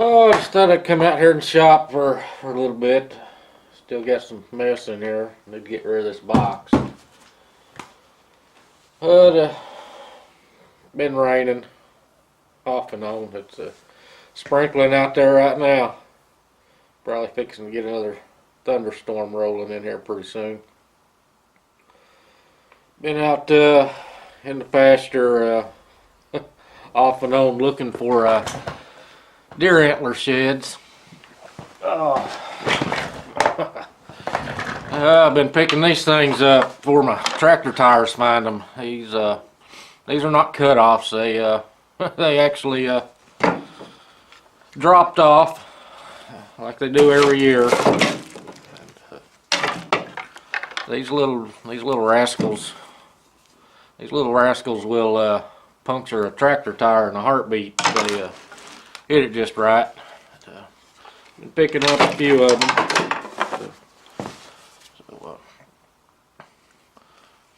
Oh, I just thought I'd come out here and shop for a little bit. Still got some mess in here. Need to get rid of this box. But been raining off and on. It's sprinkling out there right now. Probably fixing to get another thunderstorm rolling in here pretty soon. Been out in the pasture off and on looking for deer antler sheds. Oh. I've been picking these things up before my tractor tires find them. These are not cut-offs. They actually dropped off like they do every year. These little rascals will puncture a tractor tire in a heartbeat if they hit it just right. Been picking up a few of them.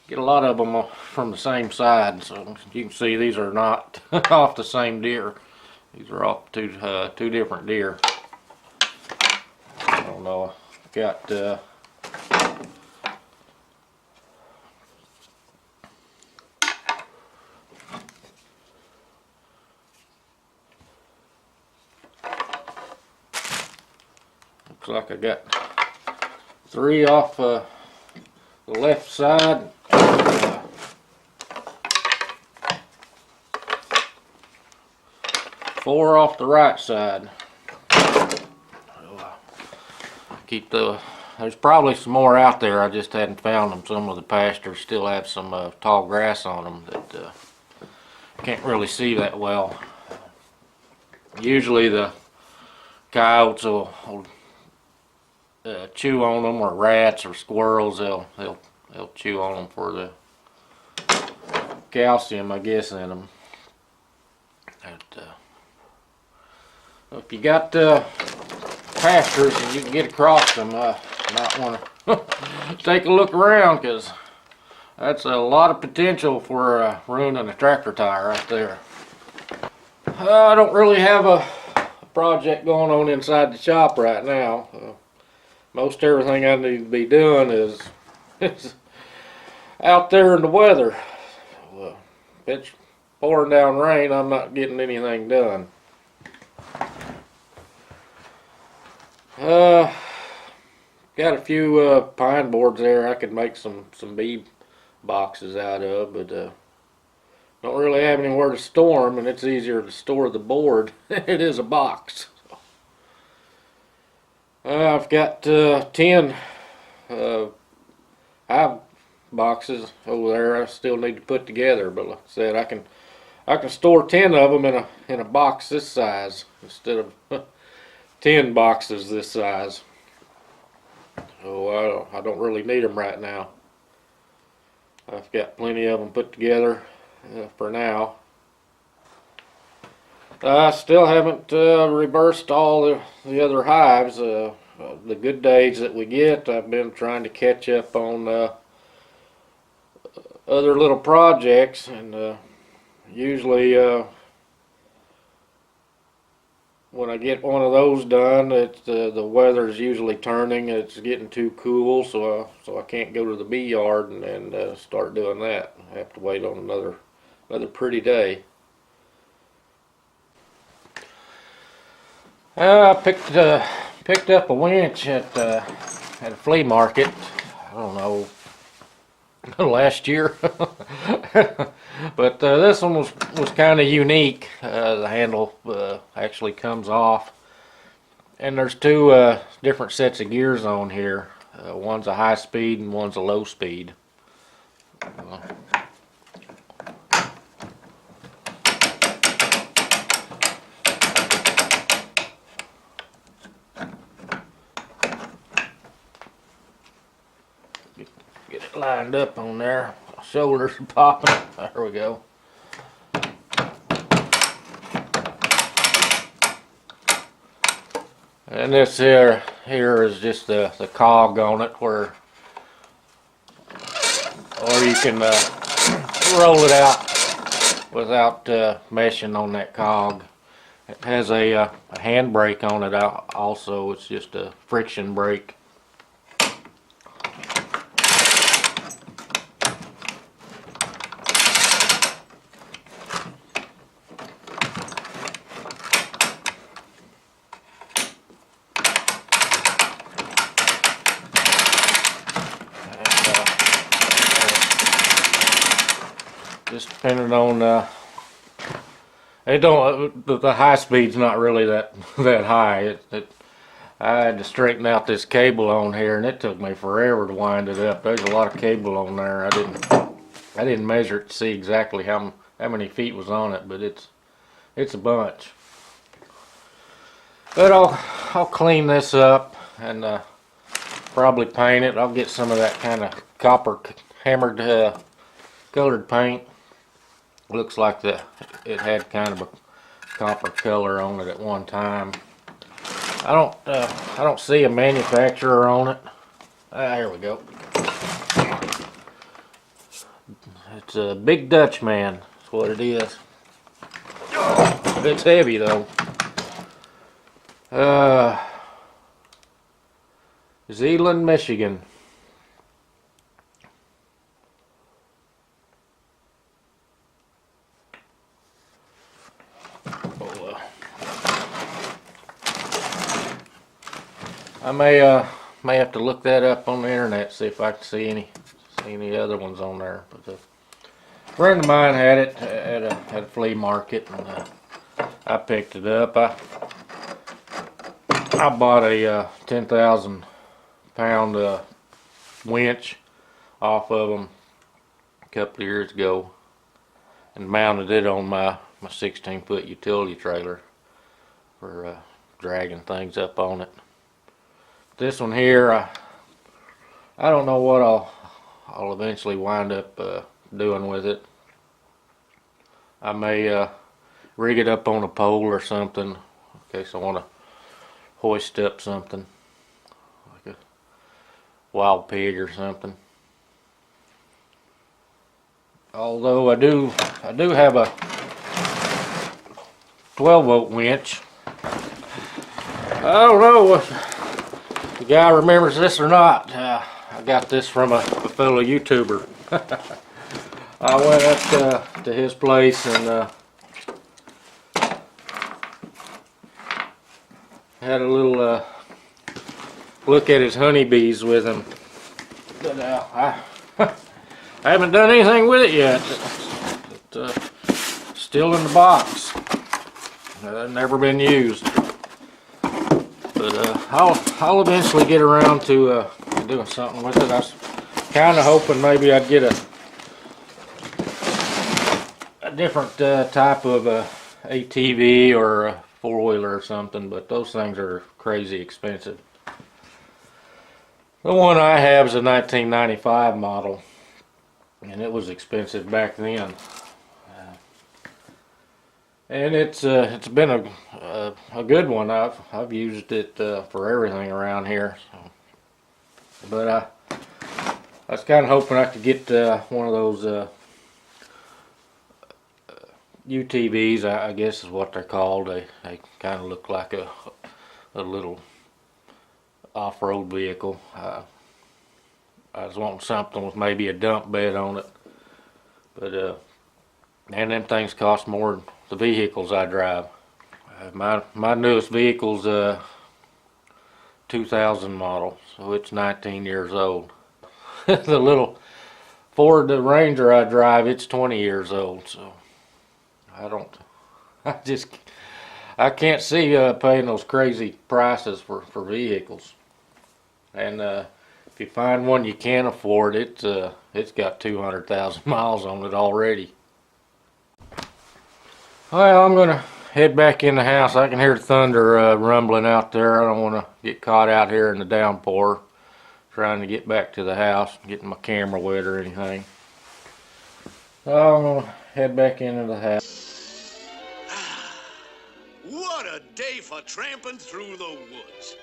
Get a lot of them from the same side, so you can see these are not off the same deer. These are off two different deer. I don't know. I've got looks like I got 3 off the left side. 4 off the right side. There's probably some more out there. I just hadn't found them. Some of the pastures still have some tall grass on them that can't really see that well. Usually the coyotes will chew on them, or rats or squirrels. They'll chew on them for the calcium, I guess, in them. If you got pastures and you can get across them, you might want to take a look around, because that's a lot of potential for ruining a tractor tire right there. I don't really have a project going on inside the shop right now. Most everything I need to be doing is out there in the weather. If it's pouring down rain, I'm not getting anything done. Got a few pine boards there I could make some bee boxes out of, but don't really have anywhere to store them, and it's easier to store the board than it is a box. I've got 10 hive boxes over there I still need to put together, but like I said, I can store 10 of them in a box this size instead of 10 boxes this size. So I don't really need them right now. I've got plenty of them put together for now. I still haven't reversed all the other hives. The good days that we get, I've been trying to catch up on other little projects, and usually when I get one of those done, it's the weather's usually turning. It's getting too cool, so I can't go to the bee yard and start doing that. I have to wait on another pretty day. I picked up a winch at a flea market. I don't know, last year. But this one was kind of unique. The handle actually comes off, and there's 2 different sets of gears on here. One's a high speed and one's a low speed. Get it lined up on there. Shoulders are popping. There we go. And this here is just the cog on it, or you can roll it out without meshing on that cog. It has a hand brake on it also. It's just a friction brake. Just depending on it don't the high speed's not really that high. I had to straighten out this cable on here, and it took me forever to wind it up. There's a lot of cable on there. I didn't measure it to see exactly how many feet was on it, but it's a bunch. But I'll clean this up and probably paint it. I'll get some of that kind of copper hammered colored paint. Looks like it had kind of a copper color on it at one time. I don't see a manufacturer on it. Here we go. It's a Big Dutch Man. That's what it is. It's heavy though. Zeeland, Michigan. I may have to look that up on the internet, see if I can see any other ones on there. But a friend of mine had it at a flea market, and I picked it up. I bought a 10,000 pound winch off of them a couple of years ago, and mounted it on my 16-foot utility trailer for dragging things up on it. This one here, I don't know what I'll eventually wind up doing with it. I may rig it up on a pole or something in case I want to hoist up something like a wild pig or something. Although I do have a 12-volt winch. I don't know if the guy remembers this or not. I got this from a fellow YouTuber. I went up to his place and had a little look at his honeybees with him. But I haven't done anything with it yet. It's still in the box. Never been used. But I'll eventually get around to doing something with it. I was kind of hoping maybe I'd get a different type of ATV or a four-wheeler or something, but those things are crazy expensive. The one I have is a 1995 model, and it was expensive back then. And it's been a good one. I've used it for everything around here. So. But I was kind of hoping I could get one of those UTVs, I guess is what they're called. They kind of look like a little off-road vehicle. I was wanting something with maybe a dump bed on it, but and them things cost more than the vehicles I drive. My newest vehicle's a 2000 model, so it's 19 years old. The little Ford Ranger I drive, it's 20 years old, so I can't see paying those crazy prices for vehicles. And if you find one you can afford, it's got 200,000 miles on it already. Well, I'm gonna head back in the house. I can hear the thunder rumbling out there. I don't want to get caught out here in the downpour trying to get back to the house, getting my camera wet or anything. So I'm gonna head back into the house. What a day for tramping through the woods.